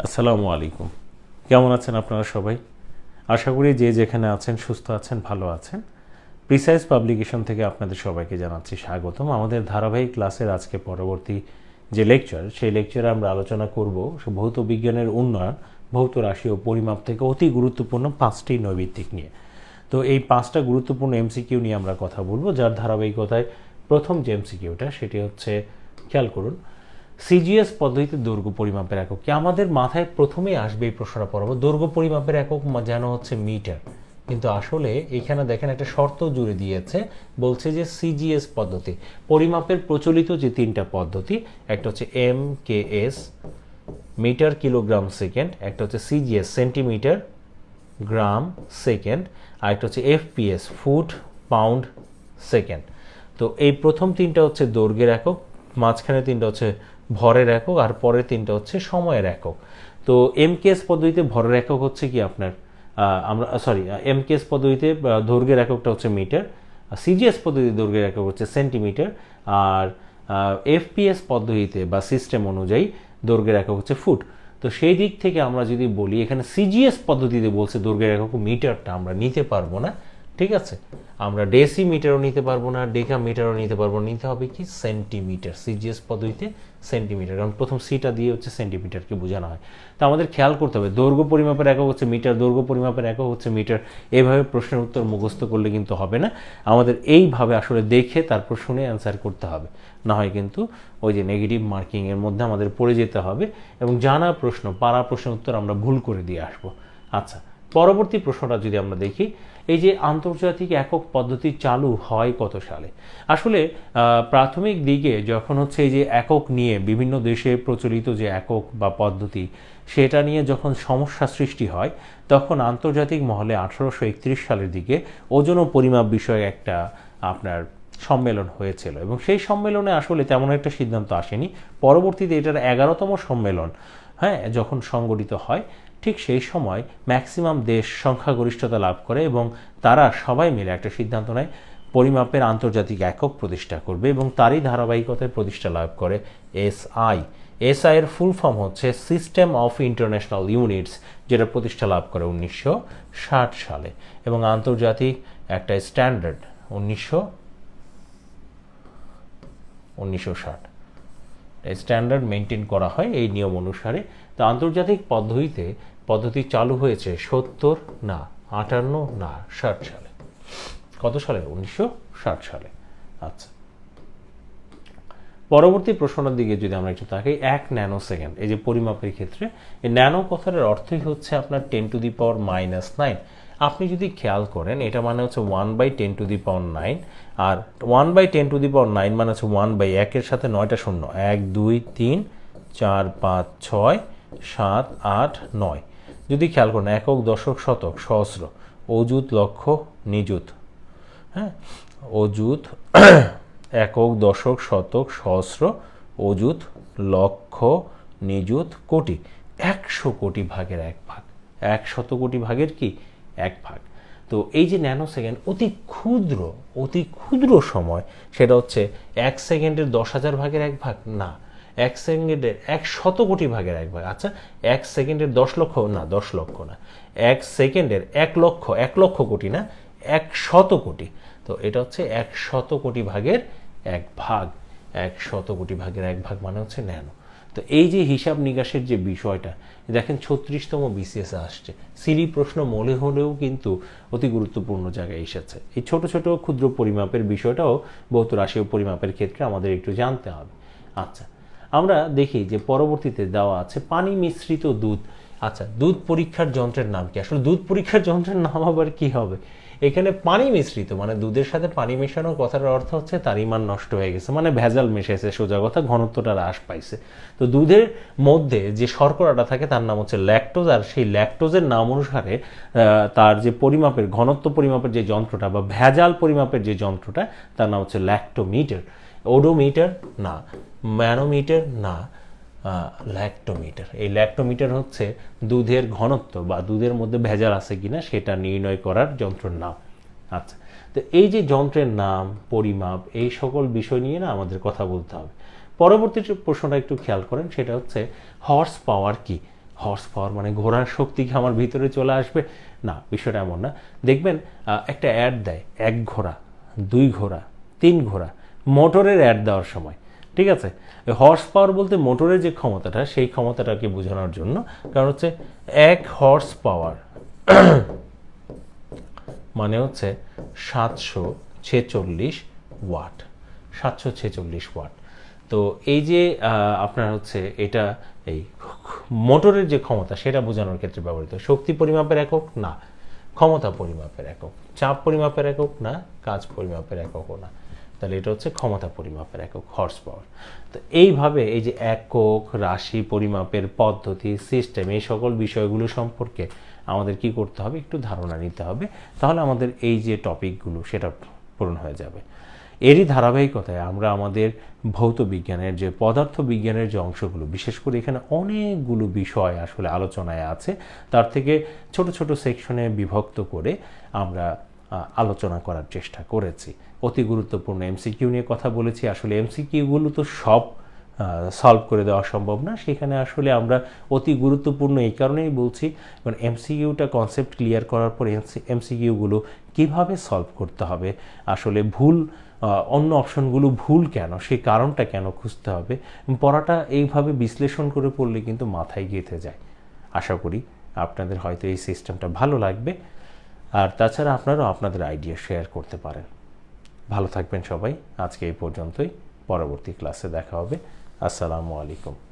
আসসালামু আলাইকুম। কেমন আছেন আপনারা সবাই? আশা করি যে যেখানে আছেন সুস্থ আছেন, ভালো আছেন। প্রিসাইজ পাবলিকেশন থেকে আপনাদের সবাইকে জানাচ্ছি স্বাগতম। আমাদের ধারাবাহিক ক্লাসের আজকে পরবর্তী যে লেকচার, সেই লেকচারে আমরা আলোচনা করব ভৌত বিজ্ঞানের উন্নয়ন, ভৌত রাশি ও পরিমাপ থেকে অতি গুরুত্বপূর্ণ 5টি নৈমিত্তিক নিয়ে। তো এই 5টা গুরুত্বপূর্ণ এমসিকিউ নিয়ে আমরা কথা বলবো, যার ধারাবাহিকতায় প্রথম যে এমসিকিউটা সেটি হচ্ছে, খেয়াল করুন, সিজিএস পদ্ধতিতে দৈর্ঘ্য পরিমাপের একক কি? আমাদের মাথায় প্রথমেই আসবে এই প্রশ্নটা পড়াবো, দৈর্ঘ্য পরিমাপের একক যেন হচ্ছে মিটার, কিন্তু আসলে এখানে দেখেন একটা শর্ত জুড়ে দিয়েছে, বলছে যে সিজিএস পদ্ধতি পরিমাপের প্রচলিত যে 3টা পদ্ধতি, একটা হচ্ছে M K S metre kilogram second, একটা হচ্ছে সিজিএস সেন্টিমিটার গ্রাম সেকেন্ড, আর একটা হচ্ছে এফপিএস ফুট পাউন্ড সেকেন্ড। তো এই প্রথম 3টা হচ্ছে দৈর্ঘ্যের একক, মাঝখানে 3টা হচ্ছে ভরের একক, আর পরের 3টা হচ্ছে সময়ের একক। তো এমকেএস পদ্ধতিতে ভরের একক হচ্ছে কি আপনার, এমকেএস পদ্ধতিতে দৈর্ঘ্যের এককটা হচ্ছে মিটার, সিজিএস পদ্ধতিতে দৈর্ঘ্যের একক হচ্ছে সেন্টিমিটার, আর এফপিএস পদ্ধতিতে বা সিস্টেম অনুযায়ী দৈর্ঘ্যের একক হচ্ছে ফুট। তো সেই দিক থেকে আমরা যদি বলি, এখানে সিজিএস পদ্ধতিতে বলছে দৈর্ঘ্যের একক মিটারটা আমরা নিতে পারবো না, ঠিক আছে? আমরা ডেসিমিটারও নিতে পারবো না, ডেকামিটারও নিতে পারবো না, নিতে হবে কি সেন্টিমিটার। সিজিএস পদ্ধতিতে সেন্টিমিটার, কারণ প্রথম সিটা দিয়ে হচ্ছে সেন্টিমিটারকে বোঝানো হয়। তো আমাদের খেয়াল করতে হবে দৈর্ঘ্য পরিমাপের একক হচ্ছে মিটার, দৈর্ঘ্য পরিমাপের একক হচ্ছে মিটার। এইভাবে প্রশ্নের উত্তর মুখস্থ করলে কিন্তু হবে না, আমাদের এইভাবে আসলে দেখে তারপর শুনে অ্যান্সার করতে হবে, না হয় কিন্তু ওই যে নেগেটিভ মার্কিংয়ের মধ্যে আমাদের পড়ে যেতে হবে এবং জানা প্রশ্ন, পারা প্রশ্নের উত্তর আমরা ভুল করে দিয়ে আসবো। আচ্ছা, পরবর্তী প্রশ্নটা যদি আমরা দেখি, এই যে আন্তর্জাতিক একক পদ্ধতি চালু হয় কত সালে? আসলে প্রাথমিক দিকে যখন হচ্ছে এই যে একক নিয়ে বিভিন্ন দেশে প্রচলিত যে একক বা পদ্ধতি, সেটা নিয়ে যখন সমস্যা সৃষ্টি হয়, তখন আন্তর্জাতিক মহলে 1831 সালের দিকে ওজন ও পরিমাপ বিষয়ে একটা আপনার সম্মেলন হয়েছিল, এবং সেই সম্মেলনে আসলে তেমন একটা সিদ্ধান্ত আসেনি। পরবর্তীতে এটার 11তম সম্মেলন, হ্যাঁ, যখন সংগঠিত হয়, ঠিক সেই সময় ম্যাক্সিমাম দেশ সংখ্যাগরিষ্ঠতা লাভ করে এবং তারা সবাই মিলে একটা সিদ্ধান্ত নেয় পরিমাপের আন্তর্জাতিক একক প্রতিষ্ঠা করবে, এবং তারই ধারাবাহিকতায় প্রতিষ্ঠা লাভ করে এসআই। এসআই এর ফুল ফর্ম হচ্ছে সিস্টেম অফ ইন্টারন্যাশনাল ইউনিটস, যেটা প্রতিষ্ঠা লাভ করে 1960 সালে, এবং আন্তর্জাতিক একটা স্ট্যান্ডার্ড 1960 স্ট্যান্ডার্ড মেনটেন করা হয় এই নিয়ম অনুসারে। তো আন্তর্জাতিক পদ্ধতি চালু হয়েছে 70 না 58 না 60 সালে। কত সালে? 1960 সালে। আচ্ছা, পরবর্তী প্রশ্নটার দিকে যদি আমরা একটু তাকাই, 1 ন্যানো সেকেন্ড, এই যে পরিমাপের ক্ষেত্রে এই ন্যানো কথাটার অর্থই হচ্ছে আপনার 10⁻⁹। আপনি যদি খেয়াল করেন, এটা মানে হচ্ছে 1/10⁹, আর 1/10⁹ মানে হচ্ছে 1/1 সাথে 9টা শূন্য, 1 2 3 4 5 6 7 8 9। যদি খেয়াল করেন, একক দশক শতক সহস্র, অযুত লক্ষ নিযুত, হ্যাঁ, অযুত একক দশক শতক সহস্র অযুত লক্ষ নিযুত কোটি, 100 কোটি ভাগের 1 ভাগ, 100 কোটি ভাগের কি 1 ভাগ। তো এই যে ন্যানো সেকেন্ড অতি ক্ষুদ্র সময়, সেটা হচ্ছে 1 সেকেন্ডের 10,000 ভাগের 1 ভাগ না, 1 সেকেন্ডের 100 কোটি ভাগের 1 ভাগ। আচ্ছা, 1 সেকেন্ডের 10 লক্ষ না, 10 লক্ষ না, 1 সেকেন্ডের 1 লক্ষ কোটি না, 100 কোটি। তো এটা হচ্ছে 100 কোটি ভাগের 1 ভাগ, 100 কোটি ভাগের 1 ভাগ মানে হচ্ছে ন্যানো। তো এই যে হিসাব নিকাশের যে বিষয়টা দেখেন, 36তম বিসিএসে আসছে, সিরি প্রশ্ন মনে হলেও কিন্তু অতি গুরুত্বপূর্ণ জায়গায় এসেছে। এই ছোট ছোট ক্ষুদ্র পরিমাপের বিষয়টাও ভৌত রাশি ও পরিমাপের ক্ষেত্রে আমাদের একটু জানতে হবে। আচ্ছা, আমরা দেখি যে পরবর্তীতে দেওয়া আছে পানি মিশ্রিত দুধ। আচ্ছা, দুধ পরীক্ষার যন্ত্রের নাম কি? আসলে দুধ পরীক্ষার যন্ত্রের নাম আবার কি হবে? এখানে পানি মিশ্রিত মানে দুধের সাথে পানি মেশানোর কথার অর্থ হচ্ছে তার ইমান নষ্ট হয়ে গেছে, মানে ভেজাল মিশেছে, সোজা কথা, ঘনত্বটা হ্রাস পাইছে। তো দুধের মধ্যে যে শর্করাটা থাকে তার নাম হচ্ছে ল্যাকটোজ, আর সেই ল্যাকটোজের নাম অনুসারে তার যে পরিমাপের, ঘনত্ব পরিমাপের যে যন্ত্রটা বা ভেজাল পরিমাপের যে যন্ত্রটা, তার নাম হচ্ছে ল্যাক্টোমিটার। ওডোমিটার না, ম্যানোমিটার না, ল্যাক্টোমিটার। এই ল্যাক্টোমিটার হচ্ছে দুধের ঘনত্ব বা দুধের মধ্যে ভেজাল আছে কিনা সেটা নির্ণয় করার যন্ত্রের নাম। আচ্ছা, তো এই যে যন্ত্রের নাম, পরিমাপ, এই সকল বিষয় নিয়ে না আমাদের কথা বলতে হবে। পরবর্তী প্রশ্নটা একটু খেয়াল করেন, সেটা হচ্ছে হর্স পাওয়ার কি? হর্স পাওয়ার মানে ঘোড়ার শক্তি কি আমার ভিতরে চলে আসবে? না, বিষয়টা এমন না। দেখবেন একটা অ্যাড দেয় 1 ঘোড়া, 2 ঘোড়া, 3 ঘোড়া, মোটরের অ্যাড দেওয়ার সময়, ঠিক আছে? হর্স পাওয়ার বলতে মোটরের যে ক্ষমতাটা, সেই ক্ষমতাটাকে বোঝানোর জন্য, কারণ হচ্ছে 1 হর্স পাওয়ার মানে হচ্ছে 746 ওয়াট, 746 ওয়াট। তো এই যে আপনার হচ্ছে এটা এই মোটরের যে ক্ষমতা সেটা বোঝানোর ক্ষেত্রে ব্যবহৃত। শক্তি পরিমাপের একক না, ক্ষমতা পরিমাপের একক। চাপ পরিমাপের একক না, কাজ পরিমাপের এককও না। তাহলে এটা হচ্ছে ক্ষমতা পরিমাপের একক, হর্স পাওয়ার। তো এইভাবে এই যে একক, রাশি পরিমাপের পদ্ধতি, সিস্টেম, এই সকল বিষয়গুলো সম্পর্কে আমাদের কি করতে হবে, একটু ধারণা নিতে হবে। তাহলে আমাদের এই যে টপিকগুলো সেটা পূরণ হয়ে যাবে। এরই ধারাবাহিকতায় আমরা আমাদের ভৌত বিজ্ঞানের যে পদার্থ বিজ্ঞানের যে অংশগুলো, বিশেষ করে এখানে অনেকগুলো বিষয় আসলে আলোচনায় আছে, তার থেকে ছোট ছোট সেকশনে বিভক্ত করে আমরা আলোচনা করার চেষ্টা করেছি। অতি গুরুত্বপূর্ণ এমসিকিউ নিয়ে কথা বলেছি। আসলে এমসিকিউগুলো তো সব সলভ করে দেওয়া সম্ভব না, সেখানে আসলে আমরা অতি গুরুত্বপূর্ণ এই কারণেই বলছি, কারণ এমসিকিউটা কনসেপ্ট ক্লিয়ার করার পর এমসিকিউগুলো কীভাবে সলভ করতে হবে, আসলে ভুল অন্য অপশনগুলো ভুল কেন, সেই কারণটা কেন খুঁজতে হবে, পড়াটা এইভাবে বিশ্লেষণ করে পড়লে কিন্তু মাথায় গেঁথে যায়। আশা করি আপনাদের হয়তো এই সিস্টেমটা ভালো লাগবে, আর তাছাড়া আপনারাও আপনাদের আইডিয়া শেয়ার করতে পারেন। ভালো থাকবেন সবাই। আজকে এই পর্যন্তই, পরবর্তী ক্লাসে দেখা হবে। আসসালামু আলাইকুম।